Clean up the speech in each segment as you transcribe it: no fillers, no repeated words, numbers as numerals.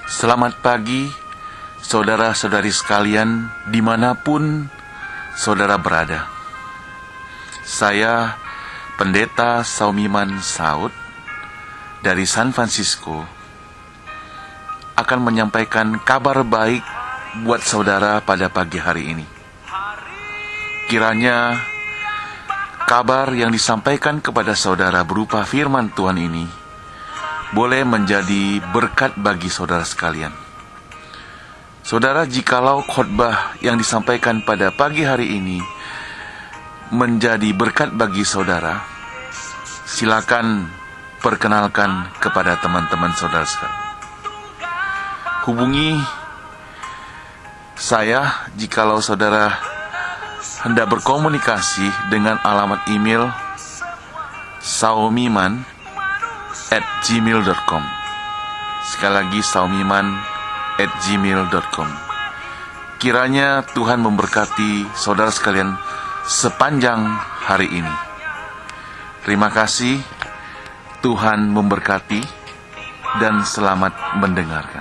Selamat pagi, saudara-saudari sekalian, dimanapun saudara berada. Saya, Pendeta Saumiman Saud, dari San Francisco, akan menyampaikan kabar baik buat saudara pada pagi hari ini. Kiranya kabar yang disampaikan kepada saudara berupa firman Tuhan ini boleh menjadi berkat bagi saudara sekalian. Saudara, jikalau khotbah yang disampaikan pada pagi hari ini menjadi berkat bagi saudara, silakan perkenalkan kepada teman-teman saudara sekalian. Hubungi saya jikalau saudara hendak berkomunikasi dengan alamat email saumiman@gmail.com. Sekali lagi, saumiman@gmail.com. Kiranya Tuhan memberkati saudara sekalian sepanjang hari ini. Terima kasih, Tuhan memberkati, dan selamat mendengarkan.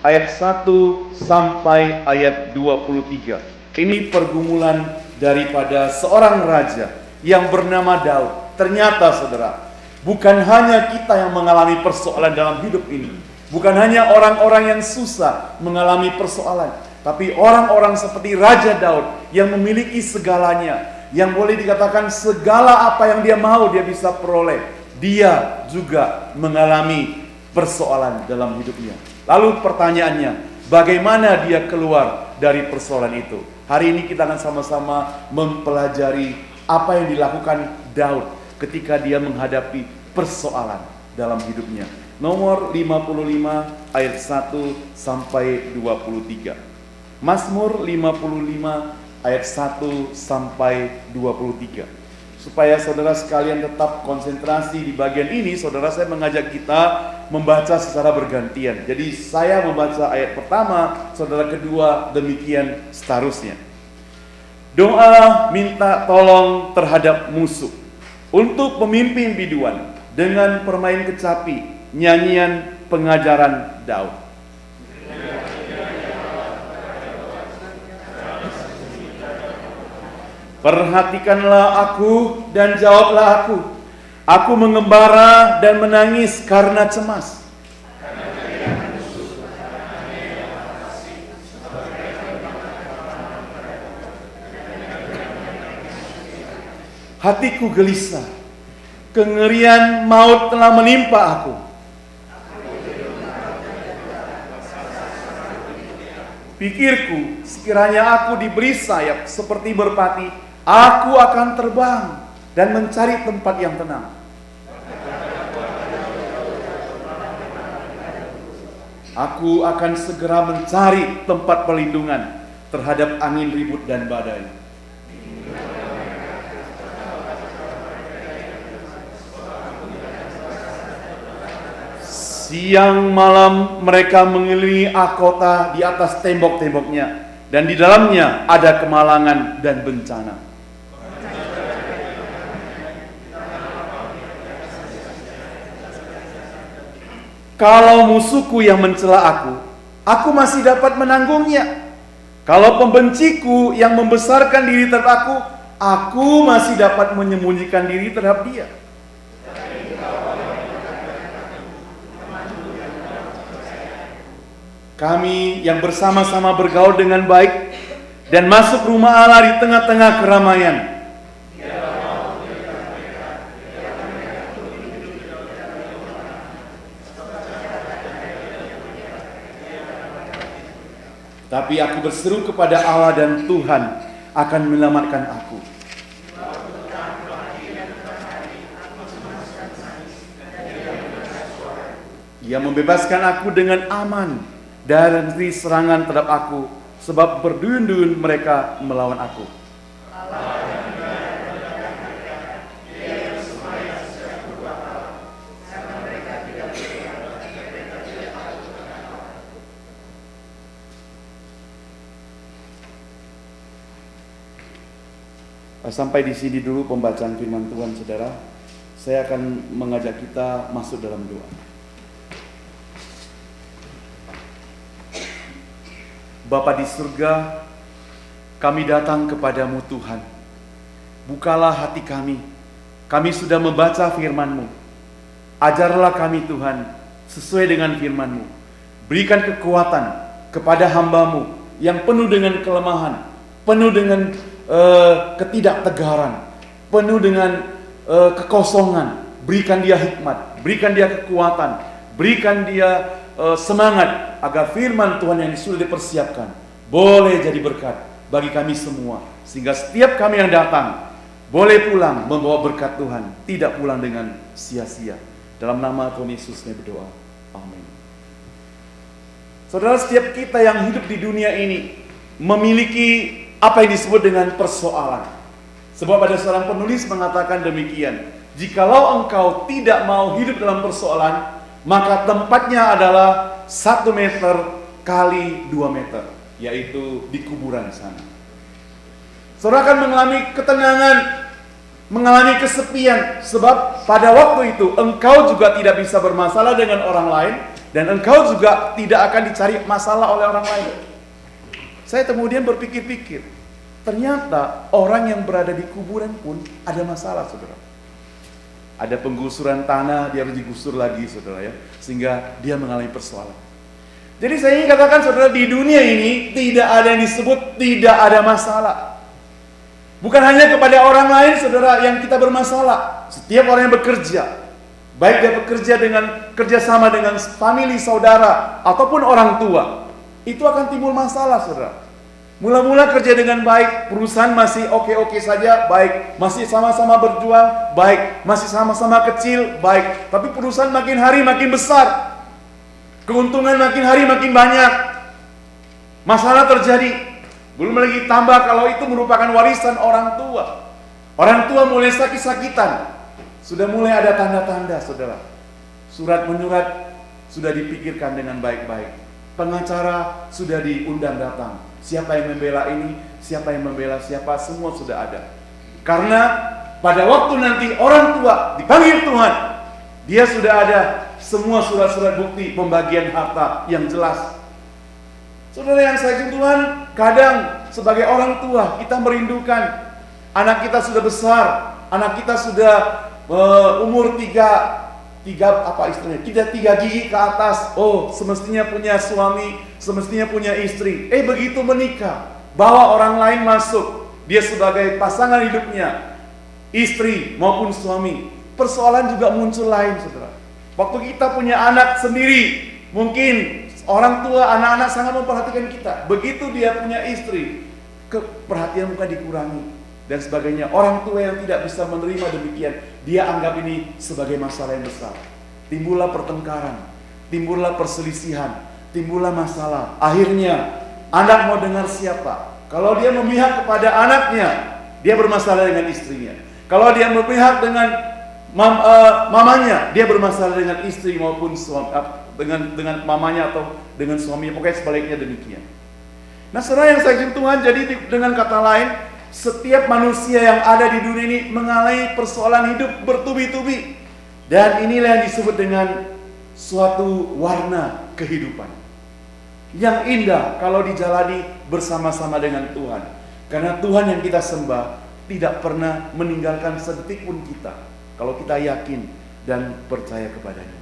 ayat 1 sampai ayat 23. Ini pergumulan daripada seorang raja yang bernama Daud. Ternyata saudara, bukan hanya kita yang mengalami persoalan dalam hidup ini. Bukan hanya orang-orang yang susah mengalami persoalan, tapi orang-orang seperti Raja Daud yang memiliki segalanya, yang boleh dikatakan segala apa yang dia mau dia bisa peroleh. Dia juga mengalami persoalan dalam hidupnya. Lalu pertanyaannya, bagaimana dia keluar dari persoalan itu? Hari ini kita akan sama-sama mempelajari apa yang dilakukan Daud ketika dia menghadapi persoalan dalam hidupnya. Nomor 55 ayat 1 sampai 23. Mazmur 55 ayat 1 sampai 23. Supaya saudara sekalian tetap konsentrasi di bagian ini, saudara, saya mengajak kita membaca secara bergantian. Jadi saya membaca ayat pertama, saudara kedua, demikian seterusnya. Doa minta tolong terhadap musuh, untuk pemimpin biduan dengan permain kecapi, nyanyian pengajaran Daud. Perhatikanlah aku dan jawablah aku. Aku mengembara dan menangis karena cemas. Hatiku gelisah, kengerian maut telah menimpa aku. Pikirku, sekiranya aku diberi sayap seperti merpati, aku akan terbang dan mencari tempat yang tenang. Aku akan segera mencari tempat perlindungan terhadap angin ribut dan badai. Siang malam mereka mengelilingi kota di atas tembok-temboknya, dan di dalamnya ada kemalangan dan bencana. Kalau musuhku yang mencela aku masih dapat menanggungnya. Kalau pembenciku yang membesarkan diri terhadap aku masih dapat menyembunyikan diri terhadap dia. Kami yang bersama-sama bergaul dengan baik dan masuk rumah Allah di tengah-tengah keramaian. Tapi aku berseru kepada Allah dan Tuhan akan menyelamatkan aku. Ia membebaskan aku dengan aman dari serangan terhadap aku, sebab berduyun-duyun mereka melawan aku. Sampai di sini dulu pembacaan firman Tuhan, saudara. Saya akan mengajak kita masuk dalam doa. Bapa di surga, kami datang kepadamu Tuhan. Bukalah hati kami. Kami sudah membaca firman-Mu. Ajarlah kami Tuhan sesuai dengan firman-Mu. Berikan kekuatan kepada hamba-Mu yang penuh dengan kelemahan, penuh dengan ketidaktegaran, penuh dengan kekosongan. Berikan dia hikmat, berikan dia kekuatan, berikan dia semangat agar firman Tuhan yang sudah dipersiapkan boleh jadi berkat bagi kami semua, sehingga setiap kami yang datang boleh pulang membawa berkat Tuhan, tidak pulang dengan sia-sia. Dalam nama Tuhan Yesus kami berdoa, amin. Saudara, setiap kita yang hidup di dunia ini memiliki apa yang disebut dengan persoalan. Sebab ada seorang penulis mengatakan demikian, jikalau engkau tidak mau hidup dalam persoalan, maka tempatnya adalah 1 meter kali 2 meter, yaitu di kuburan sana. Saudara akan mengalami ketenangan, mengalami kesepian, sebab pada waktu itu engkau juga tidak bisa bermasalah dengan orang lain, Dan engkau juga tidak akan dicari masalah oleh orang lain. Saya kemudian berpikir-pikir, ternyata orang yang berada di kuburan pun ada masalah, saudara. Ada penggusuran tanah, dia harus digusur lagi, saudara ya, sehingga dia mengalami persoalan. Jadi saya ingin katakan, saudara, di dunia ini tidak ada yang disebut tidak ada masalah. Bukan hanya kepada orang lain, saudara, yang kita bermasalah. Setiap orang yang bekerja, baik dia bekerja dengan kerjasama dengan famili, saudara, ataupun orang tua, itu akan timbul masalah, saudara. Mula-mula kerja dengan baik, perusahaan masih oke-oke saja, baik. Masih sama-sama berjuang, baik. Masih sama-sama kecil, baik. Tapi perusahaan makin hari makin besar. Keuntungan makin hari makin banyak. Masalah terjadi. Belum lagi tambah kalau itu merupakan warisan orang tua. Orang tua mulai sakit-sakitan. Sudah mulai ada tanda-tanda, saudara. Surat menyurat sudah dipikirkan dengan baik-baik. Pengacara sudah diundang datang. Siapa yang membela ini, siapa yang membela siapa, semua sudah ada. Karena pada waktu nanti orang tua dipanggil Tuhan, dia sudah ada semua surat-surat bukti pembagian harta yang jelas. Saudara yang saya cintai Tuhan, kadang sebagai orang tua kita merindukan anak kita sudah besar, anak kita sudah umur tiga gigi ke atas. Oh, semestinya punya suami, semestinya punya istri. Begitu menikah, bawa orang lain masuk, dia sebagai pasangan hidupnya, istri maupun suami. Persoalan juga muncul lain, saudara. Waktu kita punya anak sendiri, mungkin orang tua, anak-anak sangat memperhatikan kita. Begitu dia punya istri, perhatian bukan dikurangi dan sebagainya. Orang tua yang tidak bisa menerima demikian, dia anggap ini sebagai masalah yang besar. Timbullah pertengkaran, timbullah perselisihan, timbullah masalah. Akhirnya anak mau dengar siapa? Kalau dia memihak kepada anaknya, dia bermasalah dengan istrinya. Kalau dia memihak dengan mamanya, dia bermasalah dengan istri maupun suami, dengan mamanya atau dengan suaminya. Pokoknya sebaliknya demikian. Nah, saudara yang saya cintai Tuhan, jadi dengan kata lain, setiap manusia yang ada di dunia ini mengalami persoalan hidup bertubi-tubi. Dan inilah yang disebut dengan suatu warna kehidupan yang indah kalau dijalani bersama-sama dengan Tuhan. Karena Tuhan yang kita sembah tidak pernah meninggalkan sedetik pun kita, kalau kita yakin dan percaya kepadanya.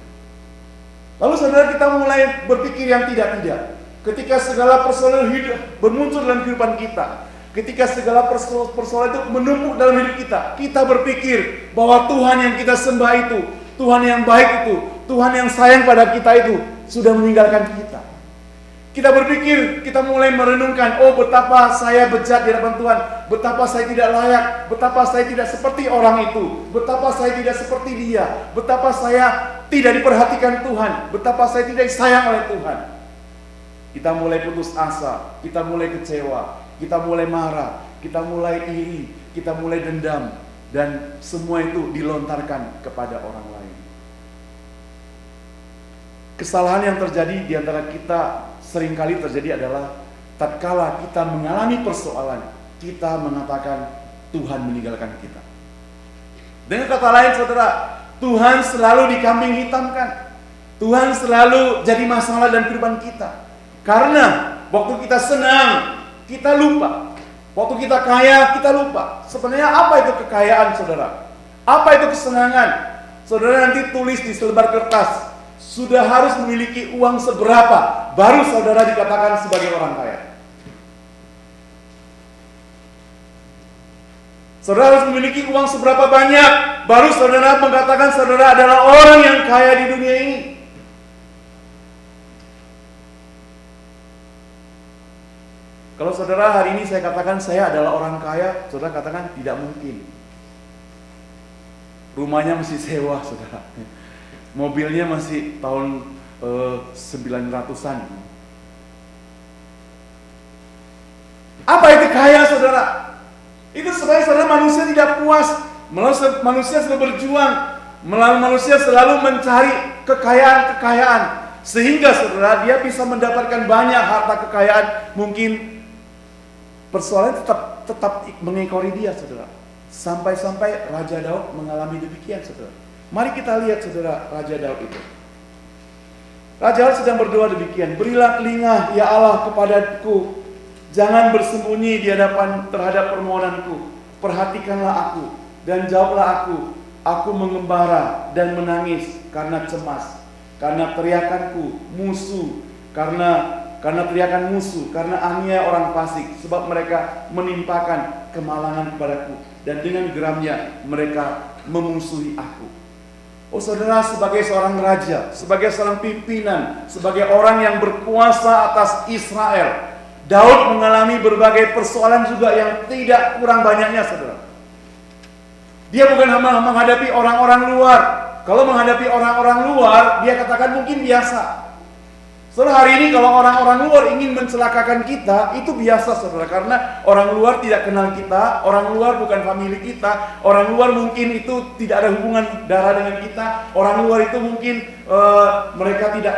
Lalu saudara, kita mulai berpikir yang tidak-tidak. Ketika segala persoalan hidup bermuncul dalam kehidupan kita, ketika segala persoalan itu menumpuk dalam hidup kita, kita berpikir bahwa Tuhan yang kita sembah itu, Tuhan yang baik itu, Tuhan yang sayang pada kita itu, sudah meninggalkan kita. Kita berpikir, kita mulai merenungkan, oh betapa saya bejat di hadapan Tuhan, betapa saya tidak layak, betapa saya tidak seperti orang itu, betapa saya tidak seperti dia, betapa saya tidak diperhatikan Tuhan, betapa saya tidak disayang oleh Tuhan. Kita mulai putus asa, kita mulai kecewa, kita mulai marah, kita mulai iri, kita mulai dendam, dan semua itu dilontarkan kepada orang lain. Kesalahan yang terjadi di antara kita seringkali terjadi adalah tatkala kita mengalami persoalan, kita mengatakan Tuhan meninggalkan kita. Dengan kata lain, saudara, Tuhan selalu dikambing hitamkan. Tuhan selalu jadi masalah dalam kehidupan kita. Karena waktu kita senang, kita lupa. Waktu kita kaya, kita lupa. Sebenarnya apa itu kekayaan, saudara? Apa itu kesenangan? Saudara nanti tulis di selebar kertas, sudah harus memiliki uang seberapa baru saudara dikatakan sebagai orang kaya. Saudara harus memiliki uang seberapa banyak baru saudara mengatakan saudara adalah orang yang kaya di dunia ini. Kalau saudara hari ini saya katakan saya adalah orang kaya, saudara katakan tidak mungkin. Rumahnya masih sewa, saudara. Mobilnya masih tahun 900-an. Apa itu kaya, saudara? Itu sebenarnya saudara manusia tidak puas. Manusia selalu berjuang. Manusia selalu mencari kekayaan-kekayaan. Sehingga saudara dia bisa mendapatkan banyak harta kekayaan. Mungkin persoalan tetap mengekori dia, saudara. Sampai-sampai Raja Daud mengalami demikian, saudara. Mari kita lihat, saudara, Raja Daud itu. Raja Daud sedang berdoa demikian, berilah telinga ya Allah kepadaku, jangan bersembunyi di hadapan terhadap permohonanku, perhatikanlah aku dan jawablah aku mengembara dan menangis karena cemas, karena teriakanku musuh, karena teriakan musuh, karena aniaya orang fasik, sebab mereka menimpakan kemalangan kepadaku, dan dengan geramnya mereka memusuhi aku. Oh saudara, sebagai seorang raja, sebagai seorang pimpinan, sebagai orang yang berkuasa atas Israel, Daud mengalami berbagai persoalan juga yang tidak kurang banyaknya, saudara. Dia bukan hanya menghadapi orang-orang luar. Kalau menghadapi orang-orang luar, dia katakan mungkin biasa. Saudara, hari ini kalau orang-orang luar ingin mencelakakan kita, itu biasa, saudara. Karena orang luar tidak kenal kita, orang luar bukan famili kita, orang luar mungkin itu tidak ada hubungan darah dengan kita, orang luar itu mungkin mereka tidak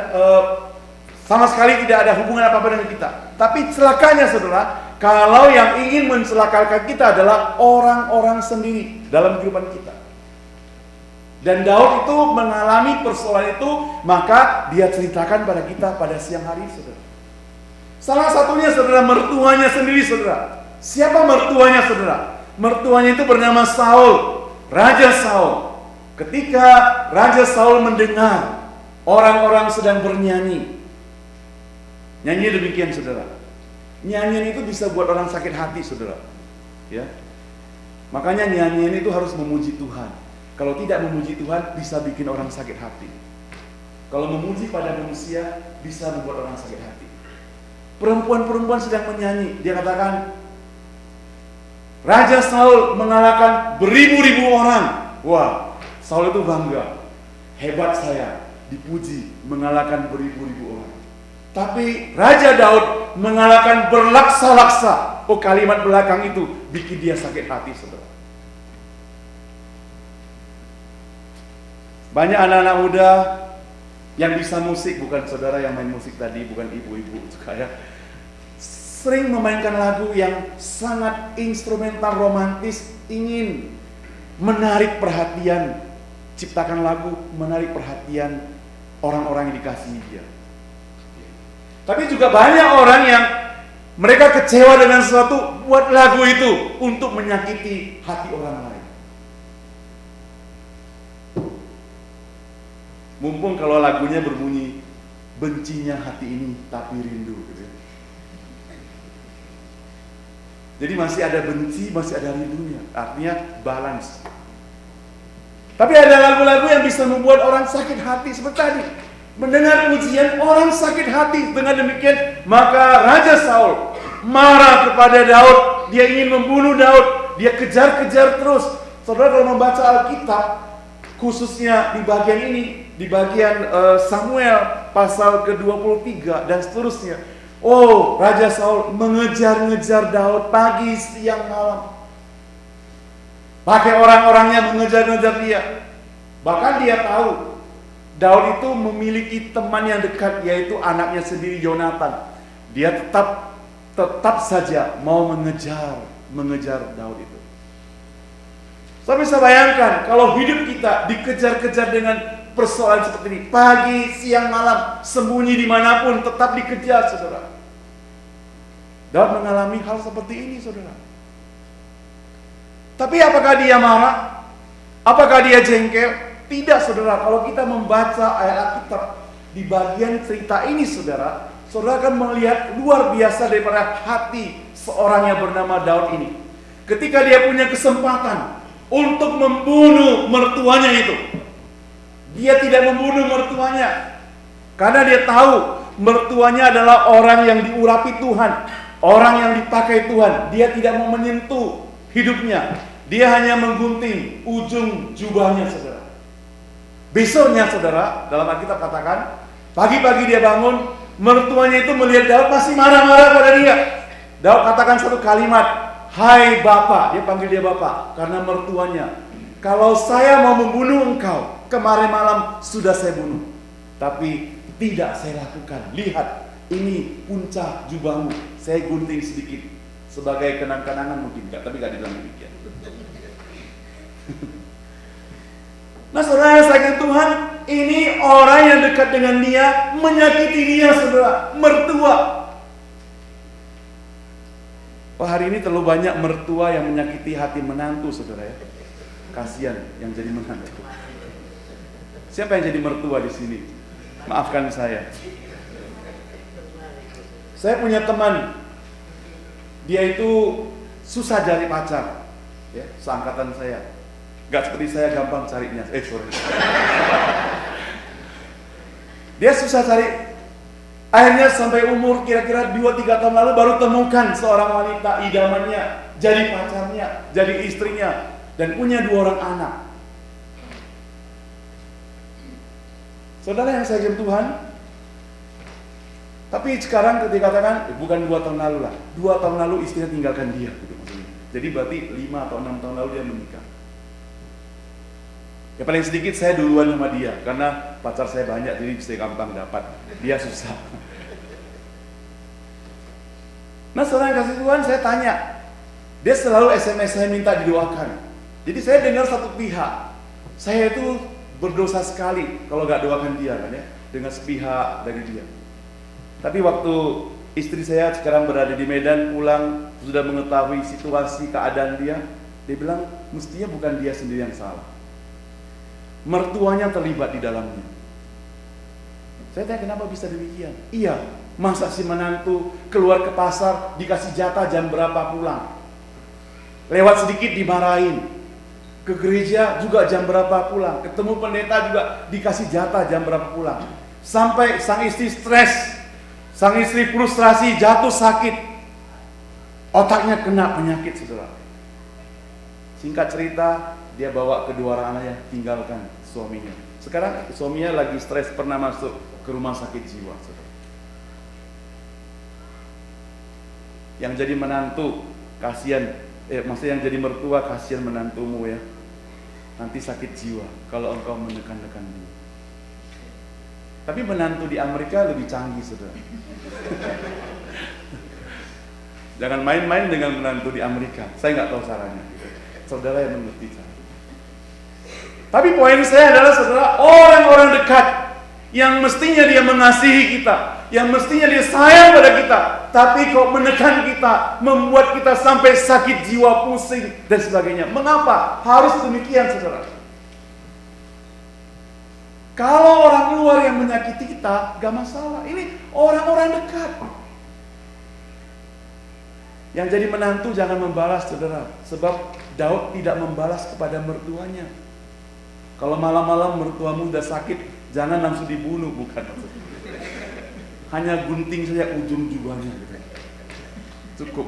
sama sekali tidak ada hubungan apa-apa dengan kita. Tapi celakanya, saudara, kalau yang ingin mencelakakan kita adalah orang-orang sendiri dalam kehidupan kita. Dan Daud itu mengalami persoalan itu, maka dia ceritakan pada kita pada siang hari, saudara. Salah satunya, saudara, mertuanya sendiri, saudara. Siapa mertuanya, saudara? Mertuanya itu bernama Saul, Raja Saul. Ketika Raja Saul mendengar orang-orang sedang bernyanyi, nyanyi demikian, saudara. Nyanyian itu bisa buat orang sakit hati, saudara. Ya, makanya nyanyian itu harus memuji Tuhan. Kalau tidak memuji Tuhan, bisa bikin orang sakit hati. Kalau memuji pada manusia, bisa membuat orang sakit hati. Perempuan-perempuan sedang menyanyi. Dia katakan, Raja Saul mengalahkan beribu-ribu orang. Wah, Saul itu bangga. Hebat saya, dipuji, mengalahkan beribu-ribu orang. Tapi Raja Daud mengalahkan berlaksa-laksa. Oh, kalimat belakang itu bikin dia sakit hati, saudara. Banyak anak-anak muda yang bisa musik, bukan saudara yang main musik tadi, bukan ibu-ibu juga ya, sering memainkan lagu yang sangat instrumental romantis, ingin menarik perhatian, ciptakan lagu menarik perhatian orang-orang yang dikasihi dia. Tapi juga banyak orang yang mereka kecewa dengan sesuatu, buat lagu itu untuk menyakiti hati orang lain. Mumpung kalau lagunya berbunyi, bencinya hati ini tapi rindu, gitu ya. Jadi masih ada benci, masih ada rindunya. Artinya balance. Tapi ada lagu-lagu yang bisa membuat orang sakit hati seperti tadi. Mendengar pujian, orang sakit hati. Dengan demikian, maka Raja Saul marah kepada Daud. Dia ingin membunuh Daud. Dia kejar-kejar terus. Saudara, kalau membaca Alkitab, khususnya di bagian ini, di bagian Samuel pasal ke-23 dan seterusnya. Oh, Raja Saul mengejar-ngejar Daud pagi, siang, malam. Pakai orang-orangnya mengejar-ngejar dia. Bahkan dia tahu Daud itu memiliki teman yang dekat, yaitu anaknya sendiri, Yonatan. Dia tetap saja mau mengejar Daud itu. Saya bisa bayangkan kalau hidup kita dikejar-kejar dengan persoalan seperti ini, pagi, siang, malam, sembunyi dimanapun, tetap dikejar, saudara. Daud mengalami hal seperti ini, saudara. Tapi apakah dia marah? Apakah dia jengkel? Tidak, saudara. Kalau kita membaca ayat Alkitab di bagian cerita ini, saudara akan melihat luar biasa daripada hati seorang yang bernama Daud ini. Ketika dia punya kesempatan untuk membunuh mertuanya itu, dia tidak membunuh mertuanya karena dia tahu mertuanya adalah orang yang diurapi Tuhan, orang yang dipakai Tuhan. Dia tidak mau menyentuh hidupnya, dia hanya menggunting ujung jubahnya, saudara. Besoknya, saudara, dalam Alkitab katakan, pagi-pagi dia bangun, mertuanya itu melihat Daud masih marah-marah pada dia. Daud katakan satu kalimat, "Hai Bapak," dia panggil dia Bapak karena mertuanya. "Kalau saya mau membunuh engkau, kemarin malam sudah saya bunuh. Tapi tidak saya lakukan. Lihat, ini puncak jubahmu. Saya gunting sedikit sebagai kenang-kenangan mungkin." Tapi gak dibilang demikian. Nah, saudara yang saking Tuhan, ini orang yang dekat dengan dia menyakiti dia, saudara, mertua. Oh, hari ini terlalu banyak mertua yang menyakiti hati menantu, saudara ya. Kasihan yang jadi menantu. Siapa yang jadi mertua di sini? Maafkan saya. Saya punya teman, dia itu susah cari pacar, ya, seangkatan saya. Gak seperti saya gampang carinya. Sorry. Dia susah cari. Akhirnya sampai umur kira-kira 2-3 tahun lalu baru temukan seorang wanita idamannya, jadi pacarnya, jadi istrinya, dan punya 2 orang anak. Saudara yang saya kasihi Tuhan, tapi sekarang ketika katakan, bukan 2 tahun lalu lah, 2 tahun lalu istrinya tinggalkan dia, gitu maksudnya. Jadi berarti 5 atau 6 tahun lalu dia menikah. Ya paling sedikit saya duluan sama dia, karena pacar saya banyak, jadi bisa gampang dapat. Dia susah. Nah, saudara yang kasih Tuhan, saya tanya, dia selalu SMS saya minta didoakan. Jadi saya dengar satu pihak, saya itu berdosa sekali kalau nggak doakan dia kan ya, dengan sepihak dari dia. Tapi waktu istri saya sekarang berada di Medan, pulang sudah mengetahui situasi keadaan dia bilang mestinya bukan dia sendiri yang salah, mertuanya terlibat di dalamnya. Saya tanya kenapa bisa demikian? Iya, masa si menantu keluar ke pasar dikasih jatah jam berapa pulang, lewat sedikit dimarahin. Ke gereja juga jam berapa pulang, ketemu pendeta juga dikasih jatah jam berapa pulang. Sampai sang istri stres, sang istri frustrasi, jatuh sakit, otaknya kena penyakit, saudara. Singkat cerita, dia bawa kedua orang anaknya tinggalkan suaminya. Sekarang suaminya lagi stres, pernah masuk ke rumah sakit jiwa, saudara. Yang jadi menantu kasihan, maksudnya yang jadi mertua kasihan menantumu ya. Nanti sakit jiwa kalau engkau menekan-nekan dia. Tapi menantu di Amerika lebih canggih, saudara. Jangan main-main dengan menantu di Amerika. Saya nggak tahu caranya. Saudara yang mengerti cara. Tapi poin saya adalah, saudara, orang-orang dekat yang mestinya dia mengasihi kita, yang mestinya dia sayang pada kita, tapi kok menekan kita, membuat kita sampai sakit jiwa, pusing, dan sebagainya. Mengapa harus demikian, saudara? Kalau orang luar yang menyakiti kita, gak masalah. Ini orang-orang dekat. Yang jadi menantu jangan membalas, saudara. Sebab Daud tidak membalas kepada mertuanya. Kalau malam-malam mertuamu udah sakit, jangan langsung dibunuh, bukan. Hanya gunting saja ujung jubahnya, gitu. Cukup.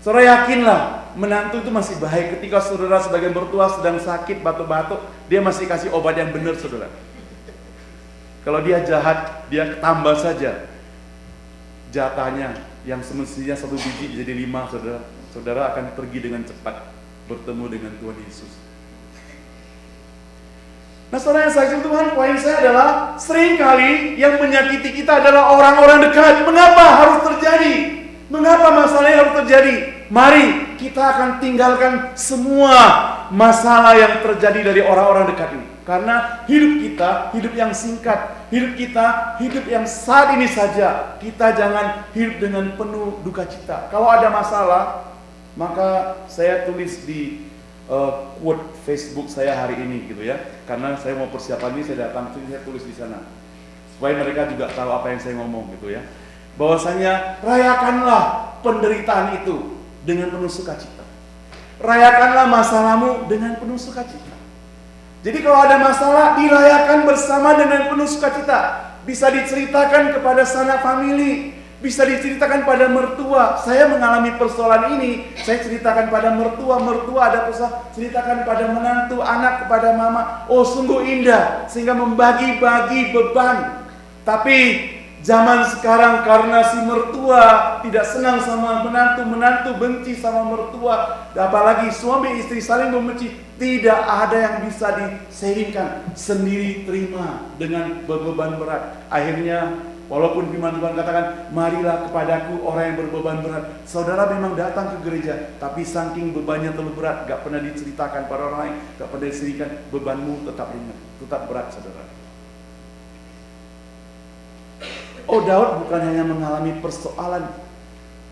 Saudara yakinlah, menantu itu masih baik. Ketika saudara sebagai mertua sedang sakit, batuk-batuk, dia masih kasih obat yang benar, saudara. Kalau dia jahat, dia tambah saja jatahnya, yang semestinya 1 biji jadi 5, saudara. Saudara akan pergi dengan cepat bertemu dengan Tuhan Yesus. Nah, saudara yang saya Tuhan, poin saya adalah seringkali yang menyakiti kita adalah orang-orang dekat. Mengapa harus terjadi? Mengapa masalahnya harus terjadi? Mari kita akan tinggalkan semua masalah yang terjadi dari orang-orang dekat ini. Karena hidup kita, hidup yang singkat, hidup kita, hidup yang saat ini saja. Kita jangan hidup dengan penuh duka cita. Kalau ada masalah, maka saya tulis di quote Facebook saya hari ini gitu ya. Karena saya mau persiapan ini, saya datang sini, saya tulis di sana. Supaya mereka juga tahu apa yang saya ngomong gitu ya. Bahwasanya rayakanlah penderitaan itu dengan penuh sukacita. Rayakanlah masalahmu dengan penuh sukacita. Jadi kalau ada masalah, dirayakan bersama dengan penuh sukacita. Bisa diceritakan kepada sanak famili, bisa diceritakan pada mertua. Saya mengalami persoalan ini, saya ceritakan pada mertua ada persoalan, ceritakan pada menantu, anak kepada mama. Oh, sungguh indah, sehingga membagi-bagi beban. Tapi zaman sekarang karena si mertua tidak senang sama menantu, menantu benci sama mertua, apalagi suami istri saling membenci, tidak ada yang bisa diseiringkan, sendiri terima dengan beban berat. Akhirnya Walaupun firman Tuhan katakan, marilah kepadaku orang yang berbeban berat. Saudara memang datang ke gereja, tapi saking bebannya terlalu berat, gak pernah diceritakan pada orang lain, gak pernah diceritakan, bebanmu tetap ringan, tetap berat, saudara. Oh, Daud bukan hanya mengalami persoalan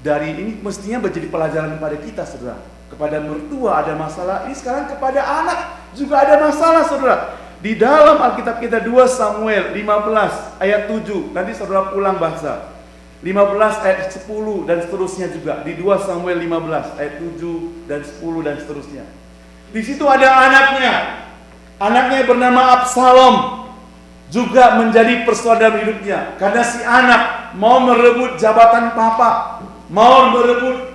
dari ini, mestinya menjadi pelajaran kepada kita, saudara. Kepada mertua ada masalah, ini sekarang kepada anak juga ada masalah, saudara. Di dalam Alkitab kita 2 Samuel 15 ayat 7, nanti saudara pulang baca 15 ayat 10 dan seterusnya juga. Di 2 Samuel 15 ayat 7 dan 10 dan seterusnya. Di situ ada anaknya bernama Absalom, juga menjadi persoalan hidupnya. Karena si anak mau merebut jabatan papa, mau merebut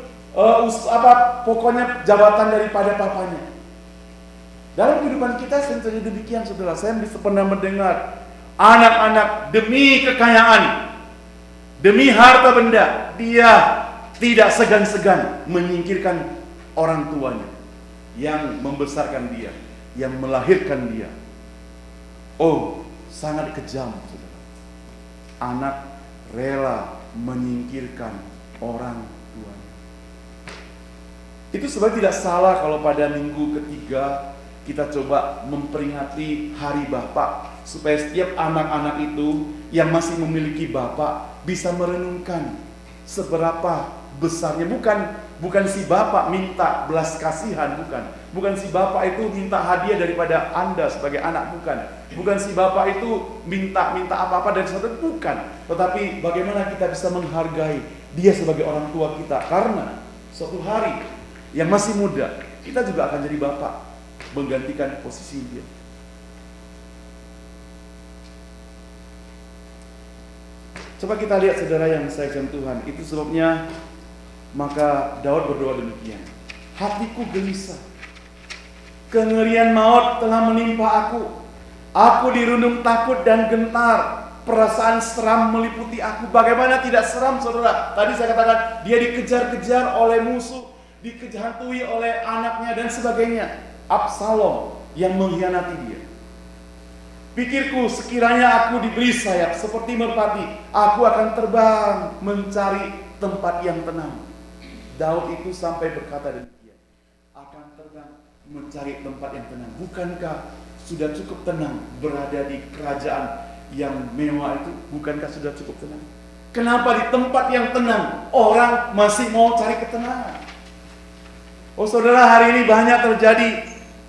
pokoknya jabatan daripada papanya. Dalam kehidupan kita sering demikian, saudara. Saya pernah mendengar anak-anak demi kekayaan, demi harta benda, dia tidak segan-segan menyingkirkan orang tuanya yang membesarkan dia, yang melahirkan dia. Oh, sangat kejam, saudara. Anak rela menyingkirkan orang tuanya. Itu sebenarnya tidak salah kalau pada minggu ketiga kita coba memperingati Hari Bapak, supaya setiap anak-anak itu yang masih memiliki bapak bisa merenungkan seberapa besarnya. Bukan si bapak minta belas kasihan, bukan si bapak itu minta hadiah daripada Anda sebagai anak, bukan si bapak itu minta apa-apa dari saudara, bukan. Tetapi bagaimana kita bisa menghargai dia sebagai orang tua kita, karena suatu hari yang masih muda kita juga akan jadi bapak, menggantikan posisi dia. Coba kita lihat, saudara yang disayangkan Tuhan. Itu sebabnya maka Daud berdoa demikian. Hatiku gelisah, kengerian maut telah menimpa aku. Aku dirundung takut dan gentar, perasaan seram meliputi aku. Bagaimana tidak seram, saudara? Tadi saya katakan dia dikejar-kejar oleh musuh, dikejantui oleh anaknya dan sebagainya. Absalom yang mengkhianati dia. Pikirku, sekiranya aku diberi sayap seperti merpati, aku akan terbang mencari tempat yang tenang. Daud itu sampai berkata demikian, akan terbang mencari tempat yang tenang. Bukankah sudah cukup tenang berada di kerajaan yang mewah itu? Bukankah sudah cukup tenang? Kenapa di tempat yang tenang orang masih mau cari ketenangan? Oh, saudara, hari ini banyak terjadi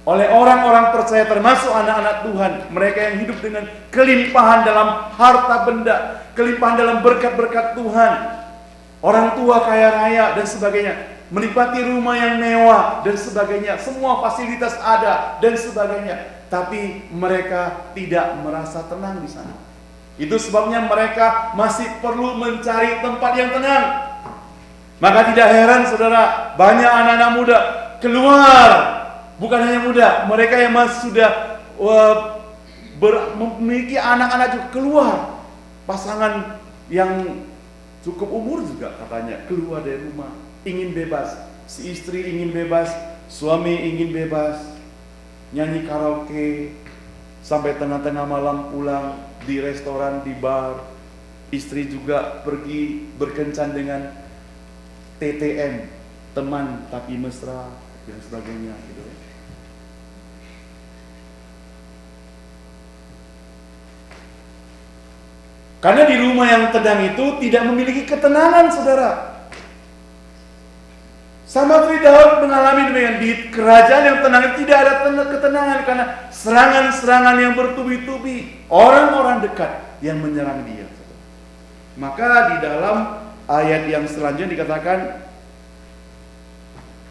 oleh orang-orang percaya, termasuk anak-anak Tuhan, mereka yang hidup dengan kelimpahan dalam harta benda, kelimpahan dalam berkat-berkat Tuhan, orang tua kaya raya dan sebagainya, menikmati rumah yang mewah dan sebagainya, semua fasilitas ada dan sebagainya, tapi mereka tidak merasa tenang di sana. Itu sebabnya mereka masih perlu mencari tempat yang tenang. Maka tidak heran, saudara, banyak anak-anak muda keluar. Bukan hanya muda, mereka yang masih sudah memiliki anak-anak juga keluar. Pasangan yang cukup umur juga katanya keluar dari rumah, ingin bebas. Si istri ingin bebas, suami ingin bebas, nyanyi karaoke sampai tengah-tengah malam, pulang di restoran, di bar. Istri juga pergi berkencan dengan TTM, teman tapi mesra dan sebagainya gitu. Karena di rumah yang tenang itu tidak memiliki ketenangan, saudara. Sama seperti Daud mengalami demikian, di kerajaan yang tenang itu tidak ada ketenangan karena serangan-serangan yang bertubi-tubi, orang-orang dekat yang menyerang dia. Maka di dalam ayat yang selanjutnya dikatakan,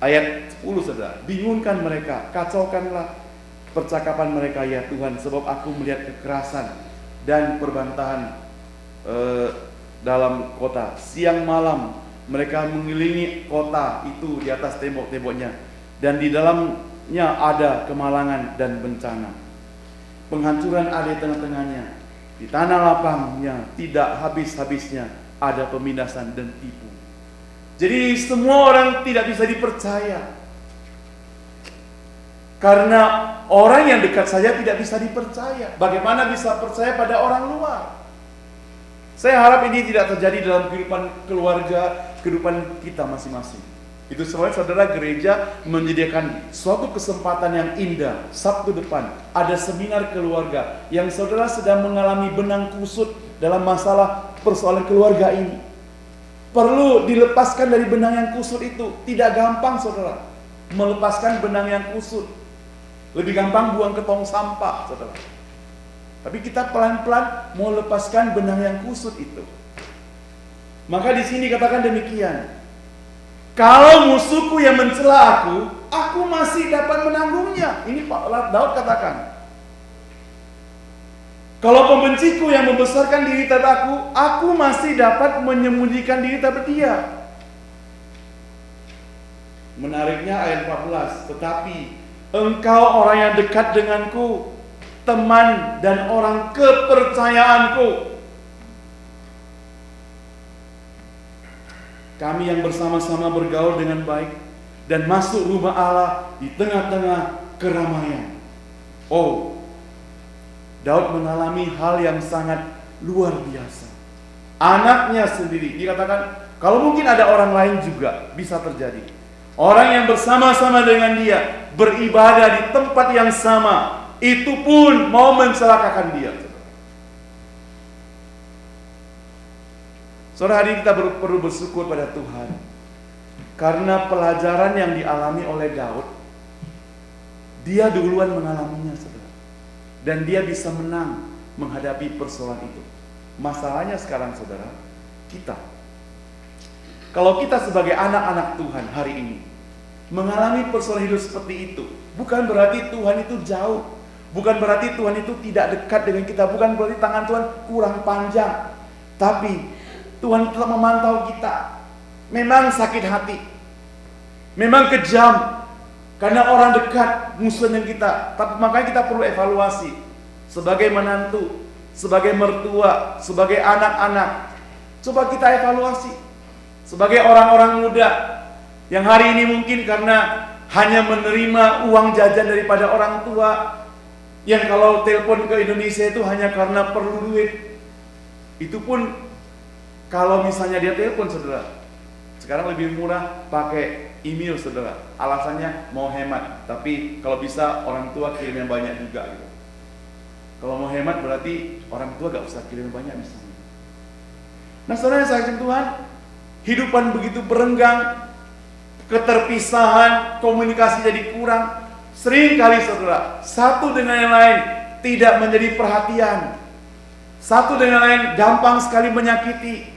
ayat 10, saudara, bingungkan mereka, kacaukanlah percakapan mereka ya Tuhan, sebab aku melihat kekerasan dan perbantahan dalam kota. Siang malam mereka mengelilingi kota itu di atas tembok-temboknya, dan di dalamnya ada kemalangan dan bencana. Penghancuran ada di tengah-tengahnya, di tanah lapangnya tidak habis-habisnya ada pemindasan dan tipu. Jadi semua orang tidak bisa dipercaya, karena orang yang dekat saja tidak bisa dipercaya. Bagaimana bisa percaya pada orang luar? Saya harap ini tidak terjadi dalam kehidupan keluarga, kehidupan kita masing-masing. Itu sebabnya saudara, gereja menyediakan suatu kesempatan yang indah. Sabtu depan ada seminar keluarga yang saudara sedang mengalami benang kusut dalam masalah persoalan keluarga ini. Perlu dilepaskan dari benang yang kusut itu. Tidak gampang saudara melepaskan benang yang kusut. Lebih gampang buang ke tong sampah saudara. Tapi kita pelan-pelan mau lepaskan benang yang kusut itu. Maka di sini katakan demikian. Kalau musuhku yang mencela aku masih dapat menanggungnya. Ini Pak Daud katakan. Kalau pembenciku yang membesarkan diri terhadap aku masih dapat menyembunyikan diri terhadap dia. Menariknya ayat 14. Tetapi engkau orang yang dekat denganku, teman dan orang kepercayaanku. Kami yang bersama-sama bergaul dengan baik dan masuk rumah Allah di tengah-tengah keramaian. Oh, Daud mengalami hal yang sangat luar biasa. Anaknya sendiri, dikatakan kalau mungkin ada orang lain juga bisa terjadi. Orang yang bersama-sama dengan dia beribadah di tempat yang sama, itu pun mau mencelakakan dia. Saudara, hari ini kita perlu bersyukur pada Tuhan karena pelajaran yang dialami oleh Daud, dia duluan mengalaminya saudara, dan dia bisa menang menghadapi persoalan itu. Masalahnya sekarang saudara, kita, kalau kita sebagai anak-anak Tuhan hari ini mengalami persoalan hidup seperti itu, bukan berarti Tuhan itu jauh, bukan berarti Tuhan itu tidak dekat dengan kita, bukan berarti tangan Tuhan kurang panjang, tapi Tuhan tetap memantau kita. Memang sakit hati, memang kejam, karena orang dekat musuh dengan kita. Tapi makanya kita perlu evaluasi sebagai menantu, sebagai mertua, sebagai anak-anak. Coba kita evaluasi sebagai orang-orang muda yang hari ini mungkin karena hanya menerima uang jajan daripada orang tua, yang kalau telepon ke Indonesia itu hanya karena perlu duit. Itu pun kalau misalnya dia telepon saudara, sekarang lebih murah pakai email saudara. Alasannya mau hemat, tapi kalau bisa orang tua kirim yang banyak juga gitu. Kalau mau hemat berarti orang tua gak usah kirim banyak misalnya. Nah saudara yang saya Tuhan, hidupan begitu berenggang, keterpisahan, komunikasi jadi kurang. Sering kali saudara, satu dengan yang lain tidak menjadi perhatian. Satu dengan lain gampang sekali menyakiti.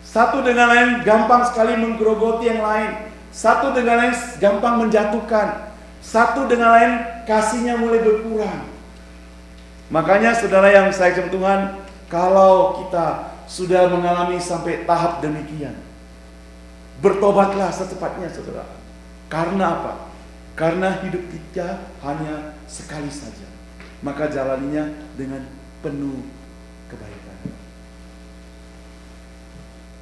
Satu dengan lain gampang sekali menggerogoti yang lain. Satu dengan lain gampang menjatuhkan. Satu dengan lain kasihnya mulai berkurang. Makanya saudara yang saya cintai Tuhan, kalau kita sudah mengalami sampai tahap demikian, bertobatlah secepatnya saudara. Karena apa? Karena hidup kita hanya sekali saja. Maka jalaninya dengan penuh kebaikan.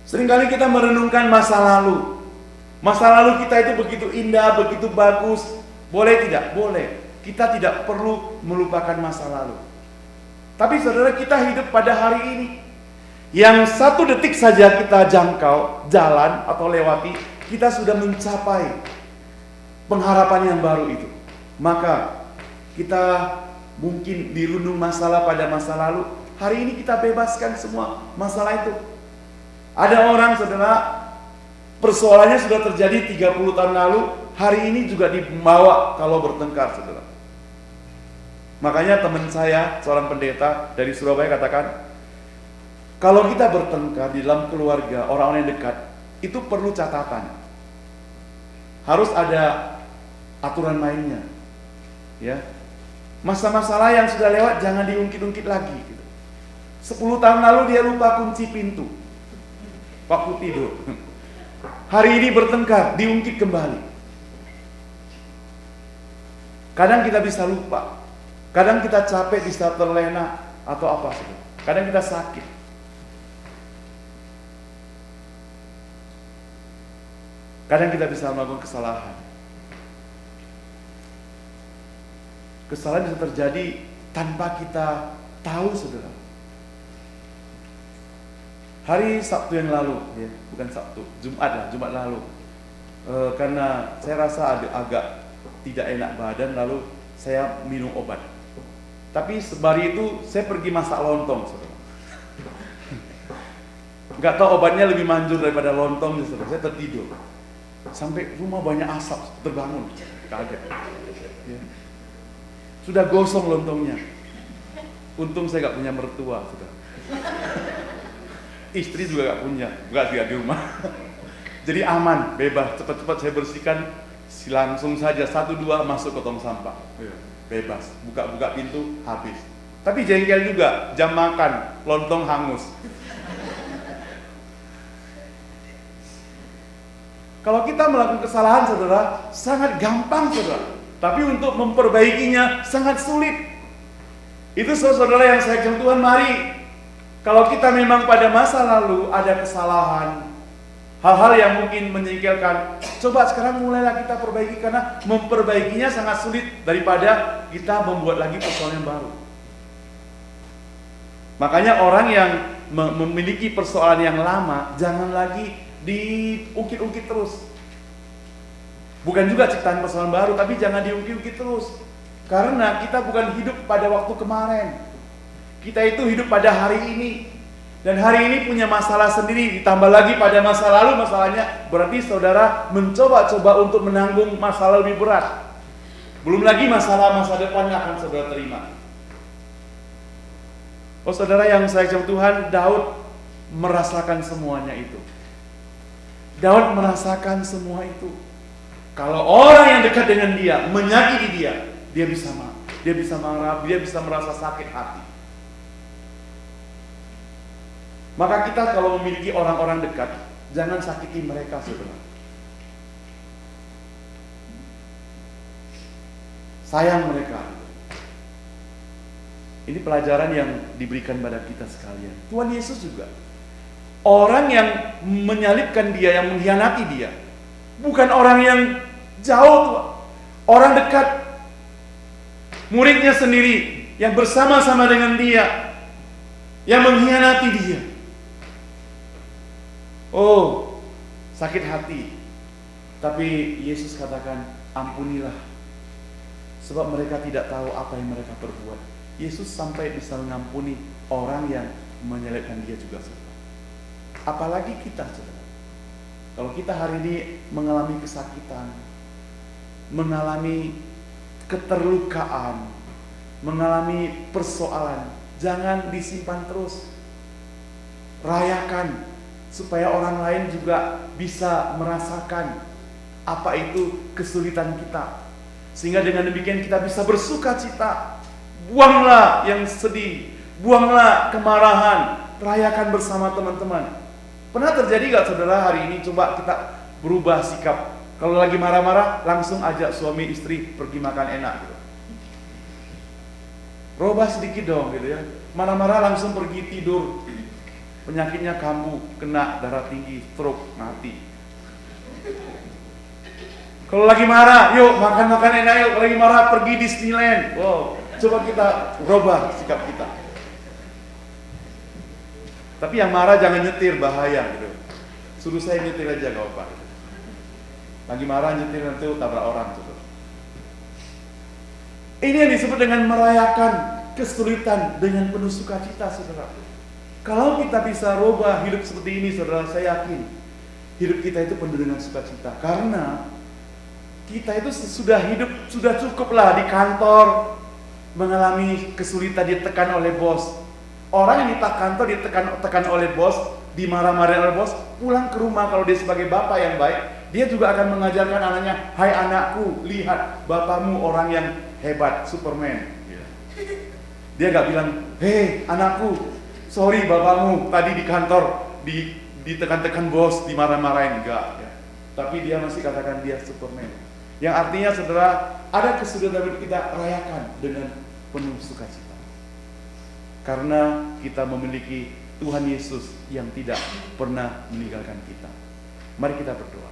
Seringkali kita merenungkan masa lalu. Masa lalu kita itu begitu indah, begitu bagus. Boleh tidak? Boleh. Kita tidak perlu melupakan masa lalu. Tapi saudara, kita hidup pada hari ini. Yang satu detik saja kita jangkau, jalan atau lewati, kita sudah mencapai pengharapan yang baru itu. Maka kita mungkin dirundung masalah pada masa lalu. Hari ini kita bebaskan semua masalah itu. Ada orang saudara, persoalannya sudah terjadi 30 tahun lalu, hari ini juga dibawa kalau bertengkar saudara. Makanya teman saya, seorang pendeta dari Surabaya katakan, kalau kita bertengkar di dalam keluarga, orang-orang yang dekat, itu perlu catatan. Harus ada aturan mainnya. Ya. Masa-masalah yang sudah lewat jangan diungkit-ungkit lagi gitu. 10 tahun lalu dia lupa kunci pintu waktu tidur. Hari ini bertengkar, diungkit kembali. Kadang kita bisa lupa, kadang kita capek, bisa terlena atau apa saja. Kadang kita sakit. Kadang kita bisa melakukan kesalahan. Kesalahan bisa terjadi tanpa kita tahu saudara. Hari Sabtu yang lalu, ya, bukan Sabtu, Jumat lalu. Karena saya rasa agak tidak enak badan, lalu saya minum obat. Tapi sebari itu saya pergi masak lontong, saudara. Nggak tahu obatnya lebih manjur daripada lontong, saudara. Saya tertidur. Sampai rumah banyak asap, terbangun, kaget. Ya. Sudah gosong lontongnya. Untung saya nggak punya mertua, saudara. Istri juga nggak punya, nggak di rumah. Jadi aman, bebas, cepat-cepat saya bersihkan, langsung saja 1-2 masuk ke tong sampah. Bebas, buka pintu, habis. Tapi jengkel juga, jam makan, lontong hangus. Kalau kita melakukan kesalahan, saudara, sangat gampang, saudara. Tapi untuk memperbaikinya sangat sulit. Itu saudara yang saya ajak Tuhan, mari. Kalau kita memang pada masa lalu ada kesalahan, hal-hal yang mungkin menyingkirkan, coba sekarang mulailah kita perbaiki, karena memperbaikinya sangat sulit daripada kita membuat lagi persoalan yang baru. Makanya orang yang memiliki persoalan yang lama, jangan lagi diungkit-ungkit terus. Bukan juga ciptaan persoalan baru, tapi jangan diungkit-ungkit terus. Karena kita bukan hidup pada waktu kemarin. Kita itu hidup pada hari ini. Dan hari ini punya masalah sendiri, ditambah lagi pada masa lalu masalahnya, berarti saudara mencoba-coba untuk menanggung masalah lebih berat. Belum lagi masalah masa depan yang akan saudara terima. Oh saudara yang saya ajak Tuhan, Daud merasakan semuanya itu. Daud merasakan semua itu. Kalau orang yang dekat dengan dia menyakiti dia, dia bisa marah, dia bisa merasa sakit hati. Maka kita kalau memiliki orang-orang dekat, jangan sakiti mereka, saudara. Sayang mereka. Ini pelajaran yang diberikan pada kita sekalian. Tuhan Yesus juga. Orang yang menyalibkan dia, yang mengkhianati dia, bukan orang yang jauh, orang dekat. Muridnya sendiri yang bersama-sama dengan dia, yang mengkhianati dia. Oh, sakit hati. Tapi Yesus katakan, ampunilah, sebab mereka tidak tahu apa yang mereka perbuat. Yesus sampai bisa mengampuni orang yang menyalibkan dia juga, saudara. Apalagi kita, saudara. Kalau kita hari ini mengalami kesakitan, mengalami keterlukaan, mengalami persoalan, jangan disimpan terus. Rayakan supaya orang lain juga bisa merasakan apa itu kesulitan kita. Sehingga dengan demikian kita bisa bersuka cita. Buanglah yang sedih, buanglah kemarahan, rayakan bersama teman-teman. Pernah terjadi gak saudara hari ini coba kita berubah sikap? Kalau lagi marah-marah langsung ajak suami istri pergi makan enak gitu. Robah sedikit dong gitu ya. Marah-marah langsung pergi tidur. Penyakitnya kambuh, kena darah tinggi, stroke, mati. Kalau lagi marah, yuk makan-makan enak yuk. Kalau lagi marah pergi Disneyland. Wow, coba kita robah sikap kita. Tapi yang marah jangan nyetir, bahaya gitu. Suruh saya nyetir aja gak apa-apa. Lagi marah nyetir nanti tabrak orang gitu. Ini yang disebut dengan merayakan kesulitan dengan penuh sukacita, saudara. Kalau kita bisa rubah hidup seperti ini, saudara, saya yakin hidup kita itu penuh dengan sukacita. Karena kita itu sudah hidup, sudah cukuplah di kantor mengalami kesulitan, ditekan oleh bos. Orang yang di kantor ditekan oleh bos, dimarah-marahin oleh bos, pulang ke rumah kalau dia sebagai bapak yang baik, dia juga akan mengajarkan anaknya, hai anakku, lihat bapakmu orang yang hebat, Superman. Dia gak bilang, hei anakku, sorry bapakmu tadi di kantor ditekan-tekan bos, dimarah-marahin, enggak ya. Tapi dia masih katakan dia Superman. Yang artinya saudara, ada kesulitan kita rayakan dengan penuh sukacita. Karena kita memiliki Tuhan Yesus yang tidak pernah meninggalkan kita. Mari kita berdoa.